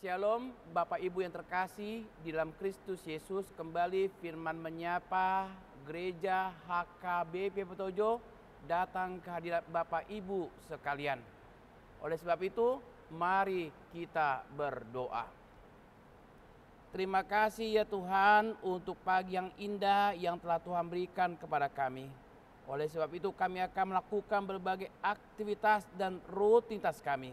Shalom, Bapak Ibu yang terkasih di dalam Kristus Yesus. Kembali firman menyapa gereja HKBP Petojo datang ke hadirat Bapak Ibu sekalian. Oleh sebab itu, mari kita berdoa. Terima kasih ya Tuhan untuk pagi yang indah yang telah Tuhan berikan kepada kami. Oleh sebab itu kami akan melakukan berbagai aktivitas dan rutinitas kami.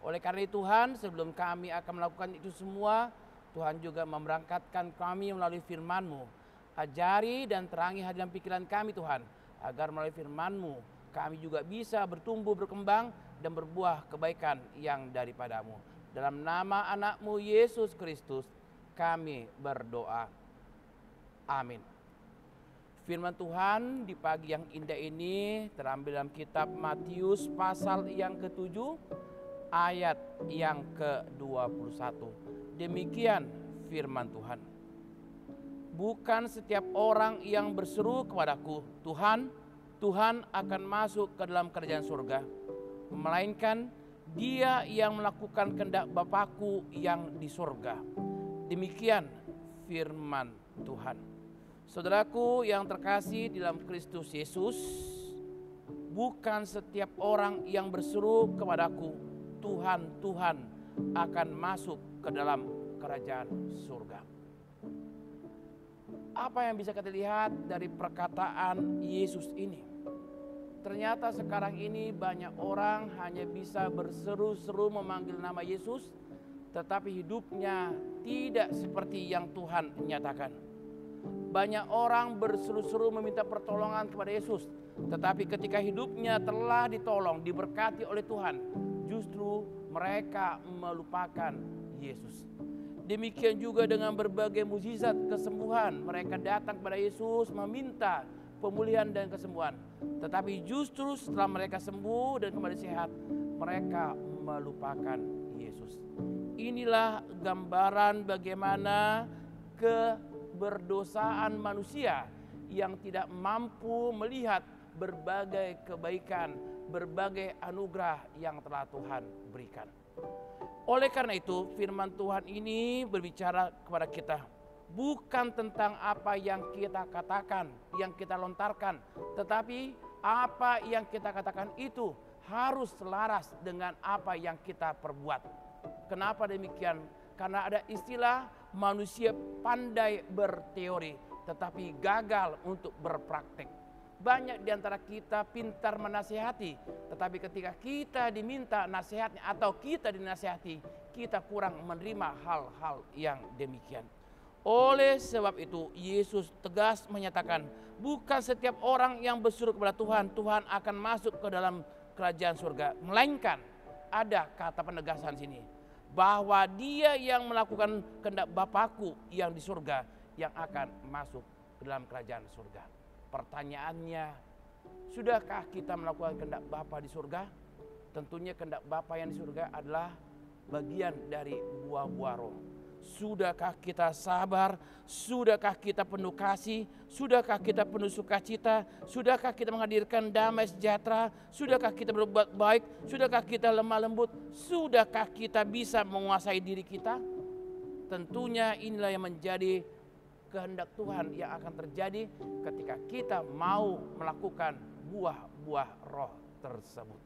Oleh karena itu Tuhan, sebelum kami akan melakukan itu semua, Tuhan juga memberangkatkan kami melalui firman-Mu. Ajari dan terangi hati dan pikiran kami Tuhan, agar melalui firman-Mu kami juga bisa bertumbuh, berkembang, dan berbuah kebaikan yang daripada-Mu. Dalam nama anak-Mu Yesus Kristus, kami berdoa. Amin. Firman Tuhan di pagi yang indah ini terambil dalam kitab Matius pasal yang ke-7, ayat yang ke-21. Demikian firman Tuhan. Bukan setiap orang yang berseru kepadaku, Tuhan, Tuhan akan masuk ke dalam kerajaan surga, melainkan dia yang melakukan kehendak Bapakku yang di surga. Demikian firman Tuhan. Saudaraku yang terkasih di dalam Kristus Yesus, bukan setiap orang yang berseru kepadaku, Tuhan, Tuhan akan masuk ke dalam kerajaan surga. Apa yang bisa kita lihat dari perkataan Yesus ini? Ternyata sekarang ini banyak orang hanya bisa berseru-seru memanggil nama Yesus, tetapi hidupnya tidak seperti yang Tuhan nyatakan. Banyak orang berseru-seru meminta pertolongan kepada Yesus, tetapi ketika hidupnya telah ditolong, diberkati oleh Tuhan, justru mereka melupakan Yesus. Demikian juga dengan berbagai mukjizat kesembuhan. Mereka datang kepada Yesus meminta pemulihan dan kesembuhan. Tetapi justru setelah mereka sembuh dan kembali sehat, mereka melupakan Yesus. Inilah gambaran bagaimana keberdosaan manusia yang tidak mampu melihat berbagai kebaikan, berbagai anugerah yang telah Tuhan berikan. Oleh karena itu firman Tuhan ini berbicara kepada kita bukan tentang apa yang kita katakan, yang kita lontarkan, tetapi apa yang kita katakan itu harus selaras dengan apa yang kita perbuat. Kenapa demikian? Karena ada istilah manusia pandai berteori tetapi gagal untuk berpraktek. Banyak di antara kita pintar menasihati, tetapi ketika kita diminta nasihatnya atau kita dinasihati, kita kurang menerima hal-hal yang demikian. Oleh sebab itu Yesus tegas menyatakan, bukan setiap orang yang berseru kepada Tuhan, Tuhan akan masuk ke dalam kerajaan surga. Melainkan ada kata penegasan sini, bahwa dia yang melakukan kehendak Bapakku yang di surga yang akan masuk ke dalam kerajaan surga. Pertanyaannya, sudahkah kita melakukan kehendak Bapa di surga? Tentunya kehendak Bapa yang di surga adalah bagian dari buah-buah roh. Sudahkah kita sabar? Sudahkah kita penuh kasih? Sudahkah kita penuh sukacita? Sudahkah kita menghadirkan damai sejahtera? Sudahkah kita berbuat baik? Sudahkah kita lemah lembut? Sudahkah kita bisa menguasai diri kita? Tentunya inilah yang menjadi kehendak Tuhan yang akan terjadi ketika kita mau melakukan buah-buah roh tersebut.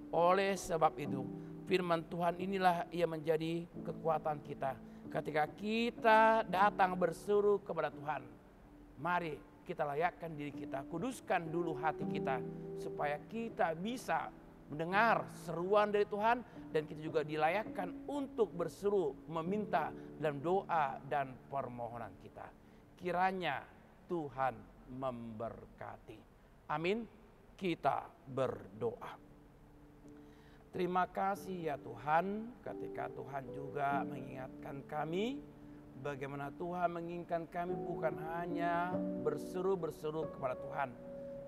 Oleh sebab itu, firman Tuhan inilah yang menjadi kekuatan kita. Ketika kita datang berseru kepada Tuhan, mari kita layakkan diri kita, kuduskan dulu hati kita, supaya kita bisa mendengar seruan dari Tuhan, dan kita juga dilayakkan untuk berseru, meminta dalam doa dan permohonan kita. Kiranya Tuhan memberkati. Amin. Kita berdoa. Terima kasih ya Tuhan, ketika Tuhan juga mengingatkan kami bagaimana Tuhan menginginkan kami bukan hanya berseru-berseru kepada Tuhan,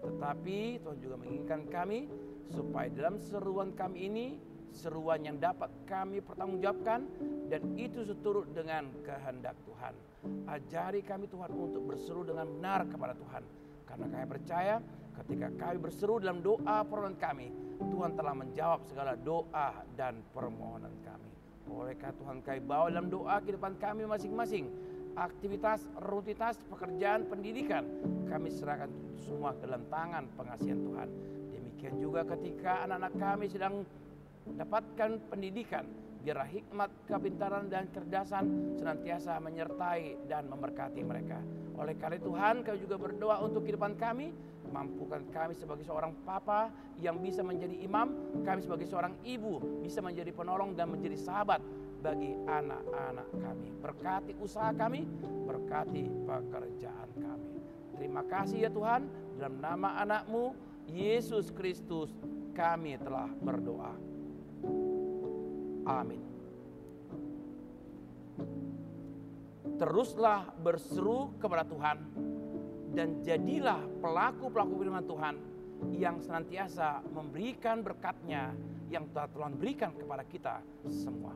tetapi Tuhan juga menginginkan kami supaya dalam seruan kami ini, seruan yang dapat kami pertanggungjawabkan, dan itu seturut dengan kehendak Tuhan. Ajari kami Tuhan untuk berseru dengan benar kepada Tuhan, karena kami percaya ketika kami berseru dalam doa permohonan kami, Tuhan telah menjawab segala doa dan permohonan kami. Oleh karena Tuhan, kami bawa dalam doa kehidupan kami masing-masing. Aktivitas, rutinitas, pekerjaan, pendidikan, kami serahkan semua ke dalam tangan pengasihan Tuhan. Demikian juga ketika anak-anak kami sedang mendapatkan pendidikan, biarlah hikmat, kepintaran, dan kecerdasan senantiasa menyertai dan memberkati mereka. Oleh karena Tuhan, kami juga berdoa untuk kehidupan kami. Mampukan kami sebagai seorang papa yang bisa menjadi imam, kami sebagai seorang ibu bisa menjadi penolong dan menjadi sahabat bagi anak-anak kami. Berkati usaha kami, berkati pekerjaan kami. Terima kasih ya Tuhan, dalam nama anak-Mu Yesus Kristus kami telah berdoa. Amin. Teruslah berseru kepada Tuhan dan jadilah pelaku-pelaku firman Tuhan yang senantiasa memberikan berkat-Nya yang telah Tuhan berikan kepada kita semua.